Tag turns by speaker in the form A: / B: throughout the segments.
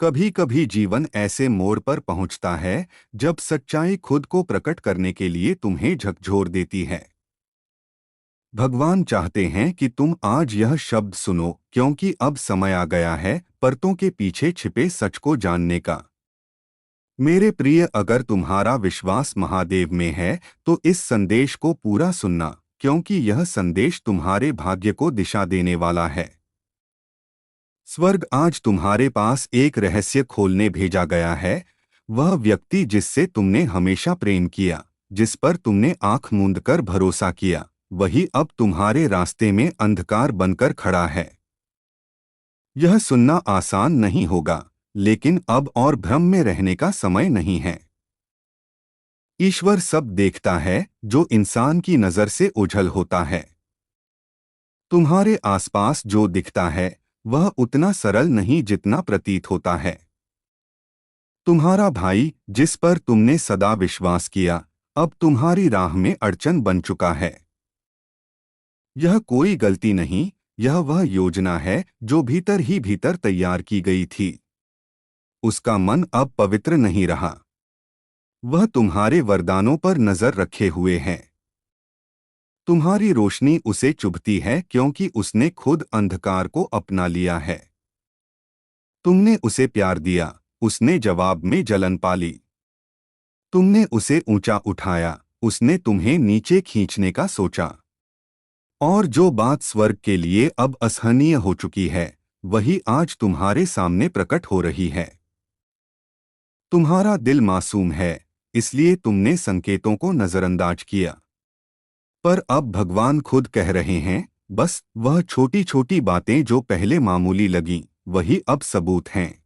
A: कभी कभी जीवन ऐसे मोड़ पर पहुंचता है जब सच्चाई खुद को प्रकट करने के लिए तुम्हें झकझोर देती है। भगवान चाहते हैं कि तुम आज यह शब्द सुनो, क्योंकि अब समय आ गया है परतों के पीछे छिपे सच को जानने का। मेरे प्रिय, अगर तुम्हारा विश्वास महादेव में है तो इस संदेश को पूरा सुनना, क्योंकि यह संदेश तुम्हारे भाग्य को दिशा देने वाला है। स्वर्ग आज तुम्हारे पास एक रहस्य खोलने भेजा गया है। वह व्यक्ति जिससे तुमने हमेशा प्रेम किया, जिस पर तुमने आंख मूंदकर भरोसा किया, वही अब तुम्हारे रास्ते में अंधकार बनकर खड़ा है। यह सुनना आसान नहीं होगा, लेकिन अब और भ्रम में रहने का समय नहीं है। ईश्वर सब देखता है जो इंसान की नजर से ओझल होता है। तुम्हारे आसपास जो दिखता है वह उतना सरल नहीं जितना प्रतीत होता है। तुम्हारा भाई, जिस पर तुमने सदा विश्वास किया, अब तुम्हारी राह में अड़चन बन चुका है। यह कोई गलती नहीं, यह वह योजना है जो भीतर ही भीतर तैयार की गई थी। उसका मन अब पवित्र नहीं रहा। वह तुम्हारे वरदानों पर नजर रखे हुए है। तुम्हारी रोशनी उसे चुभती है क्योंकि उसने खुद अंधकार को अपना लिया है। तुमने उसे प्यार दिया, उसने जवाब में जलन पाली। तुमने उसे ऊंचा उठाया, उसने तुम्हें नीचे खींचने का सोचा। और जो बात स्वर्ग के लिए अब असहनीय हो चुकी है, वही आज तुम्हारे सामने प्रकट हो रही है। तुम्हारा दिल मासूम है, इसलिए तुमने संकेतों को नजरअंदाज किया। पर अब भगवान खुद कह रहे हैं, बस वह छोटी छोटी बातें जो पहले मामूली लगीं, वही अब सबूत हैं।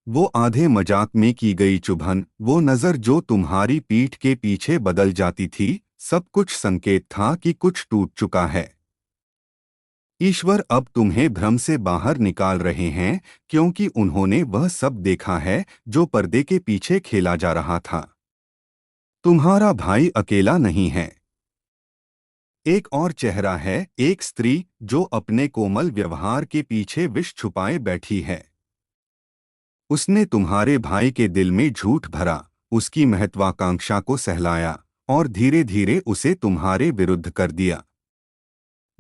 A: वो आधे मजाक में की गई चुभन, वो नजर जो तुम्हारी पीठ के पीछे बदल जाती थी, सब कुछ संकेत था कि कुछ टूट चुका है। ईश्वर अब तुम्हें भ्रम से बाहर निकाल रहे हैं, क्योंकि उन्होंने वह सब देखा है जो पर्दे के पीछे खेला जा रहा था। तुम्हारा भाई अकेला नहीं है। एक और चेहरा है, एक स्त्री जो अपने कोमल व्यवहार के पीछे विष छुपाए बैठी है। उसने तुम्हारे भाई के दिल में झूठ भरा, उसकी महत्वाकांक्षा को सहलाया और धीरे धीरे उसे तुम्हारे विरुद्ध कर दिया।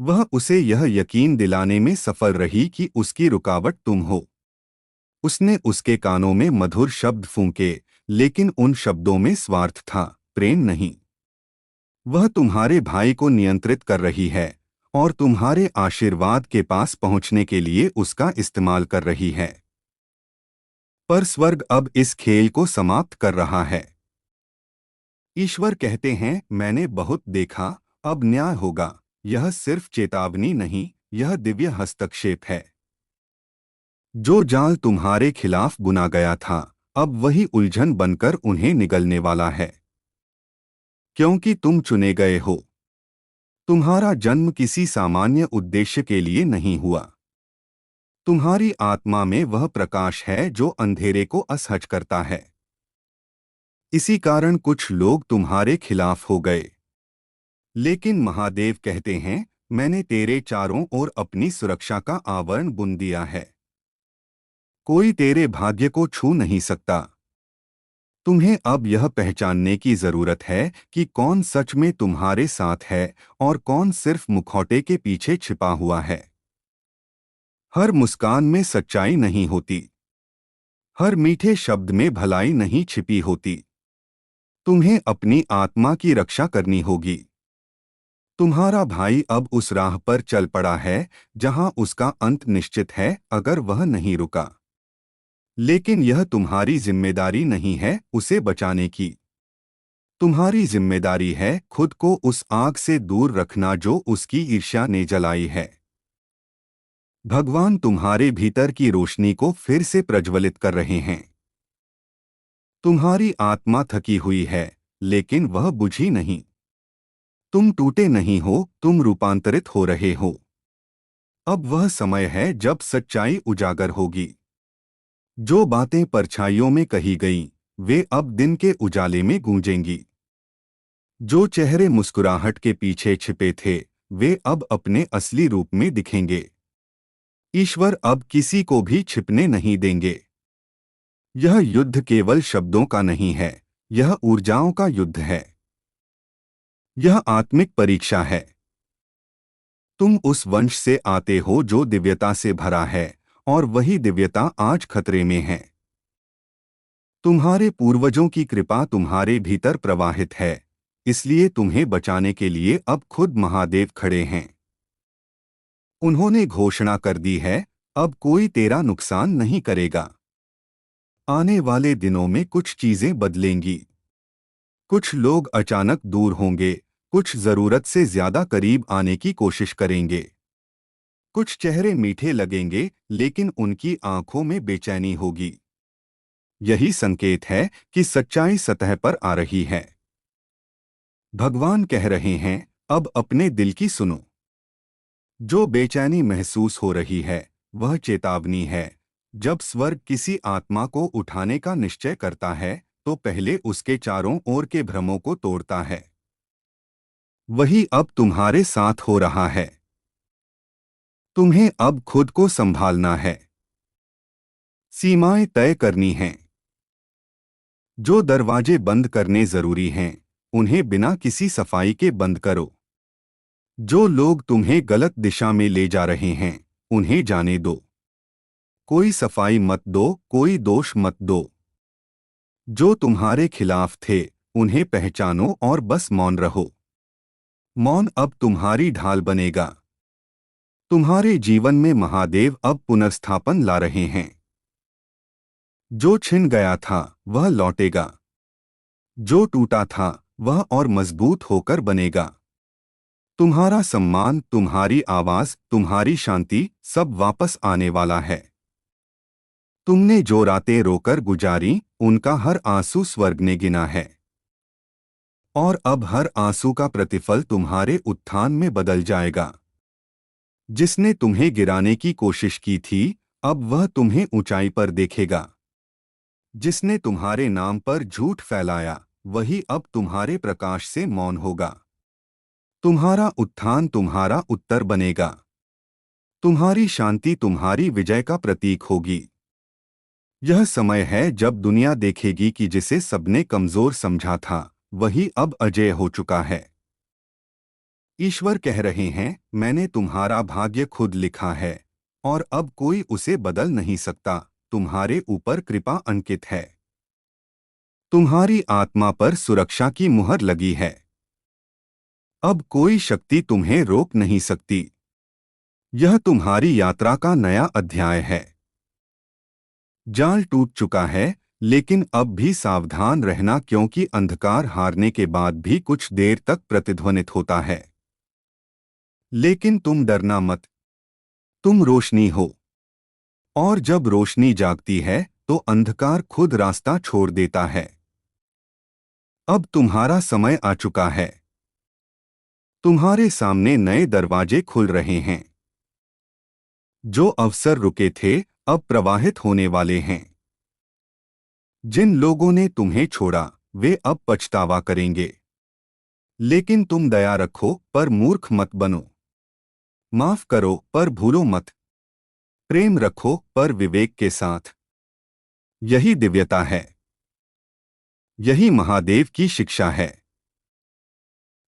A: वह उसे यह यकीन दिलाने में सफल रही कि उसकी रुकावट तुम हो। उसने उसके कानों में मधुर शब्द फूंके, लेकिन उन शब्दों में स्वार्थ था, प्रेम नहीं। वह तुम्हारे भाई को नियंत्रित कर रही है और तुम्हारे आशीर्वाद के पास पहुंचने के लिए उसका इस्तेमाल कर रही है। पर स्वर्ग अब इस खेल को समाप्त कर रहा है। ईश्वर कहते हैं, मैंने बहुत देखा, अब न्याय होगा। यह सिर्फ चेतावनी नहीं, यह दिव्य हस्तक्षेप है। जो जाल तुम्हारे खिलाफ बुना गया था, अब वही उलझन बनकर उन्हें निगलने वाला है। क्योंकि तुम चुने गए हो। तुम्हारा जन्म किसी सामान्य उद्देश्य के लिए नहीं हुआ। तुम्हारी आत्मा में वह प्रकाश है जो अंधेरे को असहज करता है। इसी कारण कुछ लोग तुम्हारे खिलाफ हो गए। लेकिन महादेव कहते हैं, मैंने तेरे चारों ओर अपनी सुरक्षा का आवरण बुन दिया है। कोई तेरे भाग्य को छू नहीं सकता। तुम्हें अब यह पहचानने की जरूरत है कि कौन सच में तुम्हारे साथ है और कौन सिर्फ मुखौटे के पीछे छिपा हुआ है। हर मुस्कान में सच्चाई नहीं होती। हर मीठे शब्द में भलाई नहीं छिपी होती। तुम्हें अपनी आत्मा की रक्षा करनी होगी। तुम्हारा भाई अब उस राह पर चल पड़ा है जहां उसका अंत निश्चित है, अगर वह नहीं रुका। लेकिन यह तुम्हारी जिम्मेदारी नहीं है उसे बचाने की। तुम्हारी जिम्मेदारी है खुद को उस आग से दूर रखना जो उसकी ईर्ष्या ने जलाई है। भगवान तुम्हारे भीतर की रोशनी को फिर से प्रज्वलित कर रहे हैं। तुम्हारी आत्मा थकी हुई है, लेकिन वह बुझी नहीं। तुम टूटे नहीं हो, तुम रूपांतरित हो रहे हो। अब वह समय है जब सच्चाई उजागर होगी। जो बातें परछाइयों में कही गईं, वे अब दिन के उजाले में गूंजेंगी। जो चेहरे मुस्कुराहट के पीछे छिपे थे, वे अब अपने असली रूप में दिखेंगे। ईश्वर अब किसी को भी छिपने नहीं देंगे। यह युद्ध केवल शब्दों का नहीं है, यह ऊर्जाओं का युद्ध है। यह आत्मिक परीक्षा है। तुम उस वंश से आते हो जो दिव्यता से भरा है, और वही दिव्यता आज खतरे में है। तुम्हारे पूर्वजों की कृपा तुम्हारे भीतर प्रवाहित है, इसलिए तुम्हें बचाने के लिए अब खुद महादेव खड़े हैं। उन्होंने घोषणा कर दी है, अब कोई तेरा नुकसान नहीं करेगा। आने वाले दिनों में कुछ चीजें बदलेंगी। कुछ लोग अचानक दूर होंगे, कुछ जरूरत से ज्यादा करीब आने की कोशिश करेंगे। कुछ चेहरे मीठे लगेंगे, लेकिन उनकी आंखों में बेचैनी होगी। यही संकेत है कि सच्चाई सतह पर आ रही है। भगवान कह रहे हैं, अब अपने दिल की सुनो। जो बेचैनी महसूस हो रही है, वह चेतावनी है। जब स्वर्ग किसी आत्मा को उठाने का निश्चय करता है, तो पहले उसके चारों ओर के भ्रमों को तोड़ता है। वही अब तुम्हारे साथ हो रहा है। तुम्हें अब खुद को संभालना है। सीमाएं तय करनी हैं। जो दरवाजे बंद करने जरूरी हैं, उन्हें बिना किसी सफाई के बंद करो। जो लोग तुम्हें गलत दिशा में ले जा रहे हैं, उन्हें जाने दो। कोई सफाई मत दो, कोई दोष मत दो। जो तुम्हारे खिलाफ थे, उन्हें पहचानो और बस मौन रहो। मौन अब तुम्हारी ढाल बनेगा। तुम्हारे जीवन में महादेव अब पुनर्स्थापन ला रहे हैं। जो छिन गया था, वह लौटेगा। जो टूटा था, वह और मजबूत होकर बनेगा। तुम्हारा सम्मान, तुम्हारी आवाज, तुम्हारी शांति, सब वापस आने वाला है। तुमने जो रातें रोकर गुजारी, उनका हर आंसू स्वर्ग ने गिना है। और अब हर आंसू का प्रतिफल तुम्हारे उत्थान में बदल जाएगा। जिसने तुम्हें गिराने की कोशिश की थी, अब वह तुम्हें ऊंचाई पर देखेगा। जिसने तुम्हारे नाम पर झूठ फैलाया, वही अब तुम्हारे प्रकाश से मौन होगा। तुम्हारा उत्थान तुम्हारा उत्तर बनेगा। तुम्हारी शांति तुम्हारी विजय का प्रतीक होगी। यह समय है जब दुनिया देखेगी कि जिसे सबने कमजोर समझा था, वही अब अजेय हो चुका है। ईश्वर कह रहे हैं, मैंने तुम्हारा भाग्य खुद लिखा है, और अब कोई उसे बदल नहीं सकता। तुम्हारे ऊपर कृपा अंकित है। तुम्हारी आत्मा पर सुरक्षा की मुहर लगी है। अब कोई शक्ति तुम्हें रोक नहीं सकती। यह तुम्हारी यात्रा का नया अध्याय है। जाल टूट चुका है, लेकिन अब भी सावधान रहना, क्योंकि अंधकार हारने के बाद भी कुछ देर तक प्रतिध्वनित होता है। लेकिन तुम डरना मत। तुम रोशनी हो। और जब रोशनी जागती है, तो अंधकार खुद रास्ता छोड़ देता है। अब तुम्हारा समय आ चुका है। तुम्हारे सामने नए दरवाजे खुल रहे हैं। जो अवसर रुके थे, अब प्रवाहित होने वाले हैं। जिन लोगों ने तुम्हें छोड़ा, वे अब पछतावा करेंगे। लेकिन तुम दया रखो, पर मूर्ख मत बनो। माफ करो, पर भूलो मत। प्रेम रखो, पर विवेक के साथ। यही दिव्यता है। यही महादेव की शिक्षा है।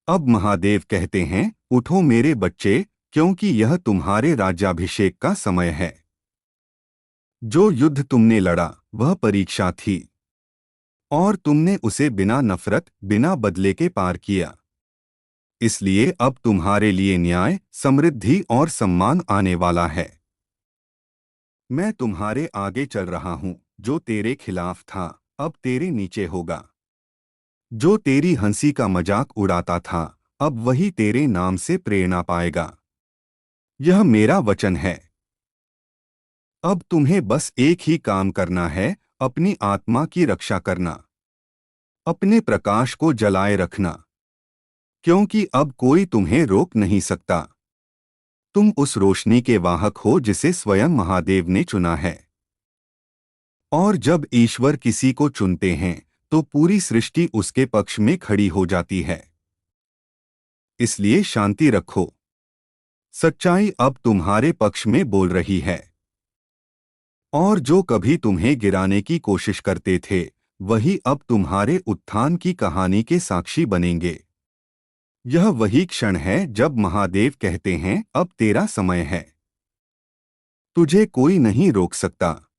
A: अब महादेव कहते हैं, उठो मेरे बच्चे, क्योंकि यह तुम्हारे राज्याभिषेक का समय है। जो युद्ध तुमने लड़ा, वह परीक्षा थी। और तुमने उसे बिना नफरत, बिना बदले के पार किया। इसलिए अब तुम्हारे लिए न्याय, समृद्धि और सम्मान आने वाला है। मैं तुम्हारे आगे चल रहा हूं। जो तेरे खिलाफ था, अब तेरे नीचे होगा। जो तेरी हंसी का मजाक उड़ाता था, अब वही तेरे नाम से प्रेरणा पाएगा। यह मेरा वचन है। अब तुम्हें बस एक ही काम करना है, अपनी आत्मा की रक्षा करना। अपने प्रकाश को जलाए रखना। क्योंकि अब कोई तुम्हें रोक नहीं सकता। तुम उस रोशनी के वाहक हो जिसे स्वयं महादेव ने चुना है। और जब ईश्वर किसी को चुनते हैं, तो पूरी सृष्टि उसके पक्ष में खड़ी हो जाती है। इसलिए शांति रखो। सच्चाई अब तुम्हारे पक्ष में बोल रही है। और जो कभी तुम्हें गिराने की कोशिश करते थे, वही अब तुम्हारे उत्थान की कहानी के साक्षी बनेंगे। यह वही क्षण है जब महादेव कहते हैं, अब तेरा समय है। तुझे कोई नहीं रोक सकता।